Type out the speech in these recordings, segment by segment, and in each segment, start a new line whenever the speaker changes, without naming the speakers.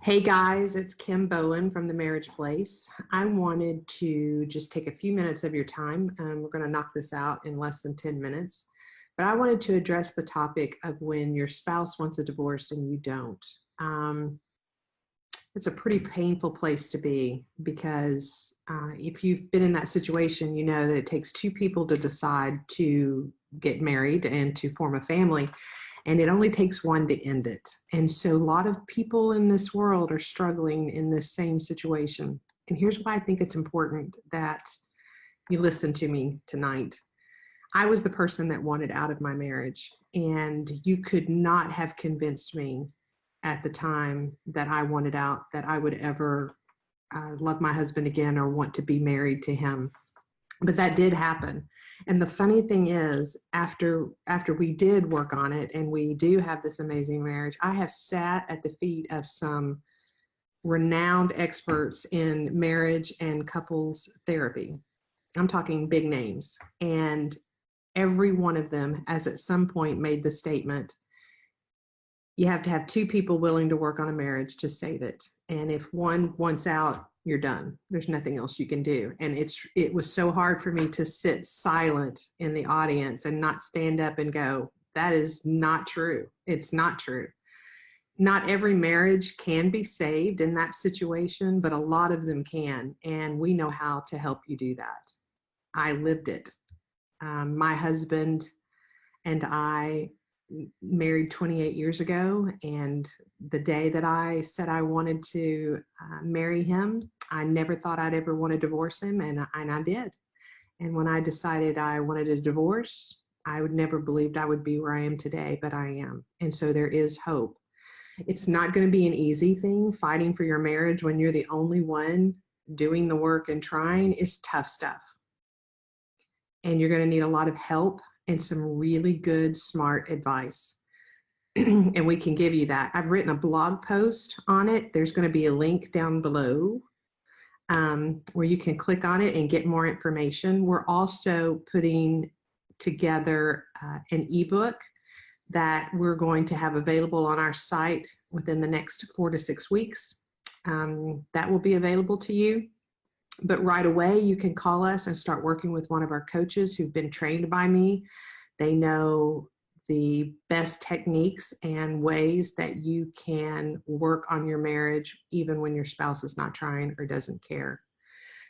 Hey guys, it's Kim Bowen from the Marriage Place. I wanted to just take a few minutes of your time. We're going to knock this out in less than 10 minutes. But I wanted to address the topic of when your spouse wants a divorce and you don't. It's a pretty painful place to be because if you've been in that situation, you know that it takes two people to decide to get married and to form a family. And it only takes one to end it. And so a lot of people in this world are struggling in this same situation. And here's why I think it's important that you listen to me tonight. I was the person that wanted out of my marriage, and you could not have convinced me at the time that I wanted out that I would ever love my husband again or want to be married to him. But that did happen. And the funny thing is, after we did work on it and we do have this amazing marriage, I have sat at the feet of some renowned experts in marriage and couples therapy. I'm talking big names. And every one of them has at some point made the statement, you have to have two people willing to work on a marriage to save it. And if one wants out, you're done. There's nothing else you can do. And it was so hard for me to sit silent in the audience and not stand up and go, that is not true. It's not true. Not every marriage can be saved in that situation, but a lot of them can. And we know how to help you do that. I lived it. My husband and I married 28 years ago, and the day that I said I wanted to marry him, I never thought I'd ever want to divorce him, and I did. And when I decided I wanted a divorce, I would never believed I would be where I am today, but I am. And so there is hope. It's not going to be an easy thing. Fighting for your marriage when you're the only one doing the work and trying is tough stuff. And you're going to need a lot of help and some really good, smart advice. And we can give you that. I've written a blog post on it. There's going to be a link down below where you can click on it and get more information. We're also putting together an ebook that we're going to have available on our site within the next 4 to 6 weeks. That will be available to you. But right away, you can call us and start working with one of our coaches who've been trained by me. They know the best techniques and ways that you can work on your marriage, even when your spouse is not trying or doesn't care.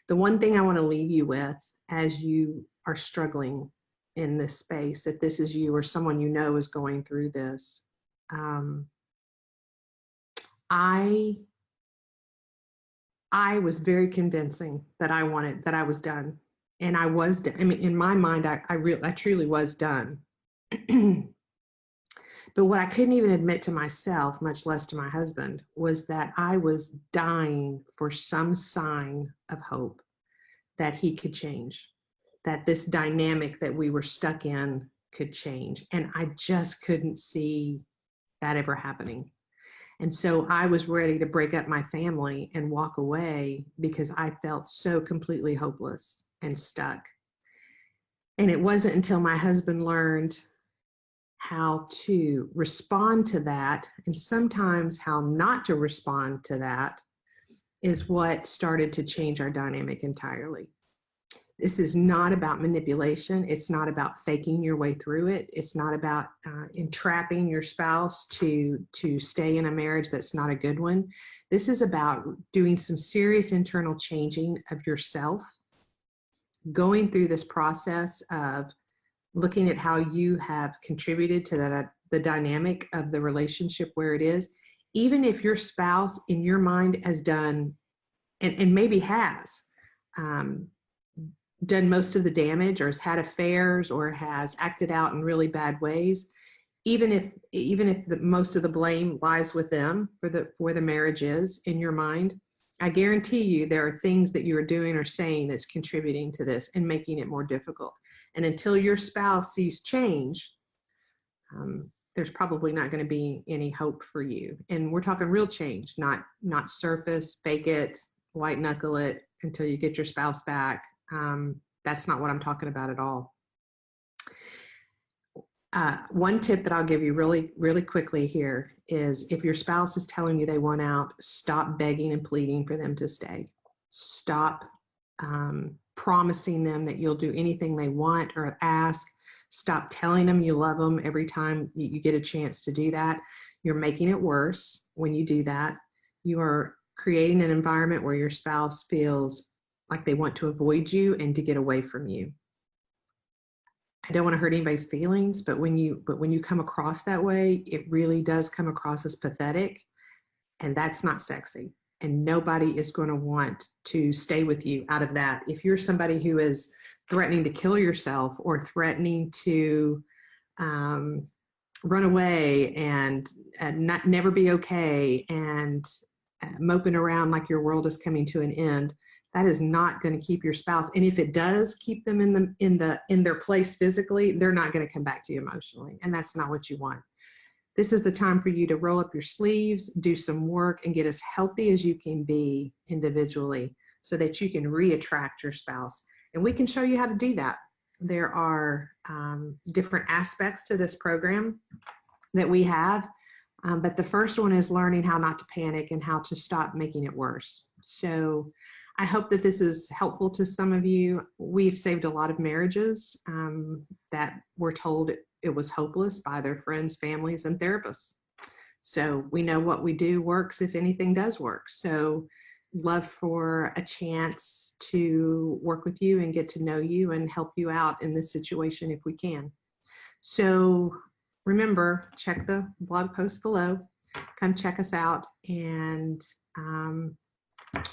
The one thing I want to leave you with as you are struggling in this space, if this is you or someone you know is going through this, I was very convincing that I was done. And I was done. I mean, in my mind, I truly was done. But what I couldn't even admit to myself, much less to my husband, was that I was dying for some sign of hope that he could change, that this dynamic that we were stuck in could change. And I just couldn't see that ever happening. And so I was ready to break up my family and walk away because I felt so completely hopeless and stuck. And it wasn't until my husband learned how to respond to that, and sometimes how not to respond to that, is what started to change our dynamic entirely. This is not about manipulation. It's not about faking your way through it. It's not about entrapping your spouse to stay in a marriage that's not a good one. This is about doing some serious internal changing of yourself, going through this process of looking at how you have contributed to the dynamic of the relationship where it is, even if your spouse in your mind has done, and maybe has, done most of the damage, or has had affairs, or has acted out in really bad ways, even if most of the blame lies with them for where the marriage is in your mind, I guarantee you there are things that you are doing or saying that's contributing to this and making it more difficult. And until your spouse sees change, there's probably not going to be any hope for you. And we're talking real change, not surface, fake it, white knuckle it until you get your spouse back. That's not what I'm talking about at all. One tip that I'll give you really quickly here is if your spouse is telling you they want out, stop begging and pleading for them to stay. Stop promising them that you'll do anything they want or ask. Stop telling them you love them every time you get a chance to do that. You're making it worse when you do that. You are creating an environment where your spouse feels like they want to avoid you and to get away from you. I don't want to hurt anybody's feelings, but when you come across that way, it really does come across as pathetic, and that's not sexy. And nobody is going to want to stay with you out of that. If you're somebody who is threatening to kill yourself or threatening to run away and never be okay and moping around like your world is coming to an end, that is not going to keep your spouse. And if it does keep them in their place physically, they're not going to come back to you emotionally, and that's not what you want. This is the time for you to roll up your sleeves, do some work, and get as healthy as you can be individually so that you can re-attract your spouse. And we can show you how to do that. There are different aspects to this program that we have, but the first one is learning how not to panic and how to stop making it worse. So I hope that this is helpful to some of you. We've saved a lot of marriages that were told it was hopeless by their friends, families, and therapists. So we know what we do works if anything does work. So love for a chance to work with you and get to know you and help you out in this situation if we can. So remember, check the blog post below. Come check us out, and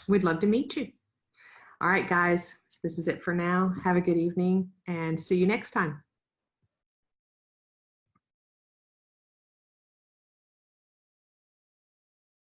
we'd love to meet you. All right, guys, this is it for now. Have a good evening, and see you next time.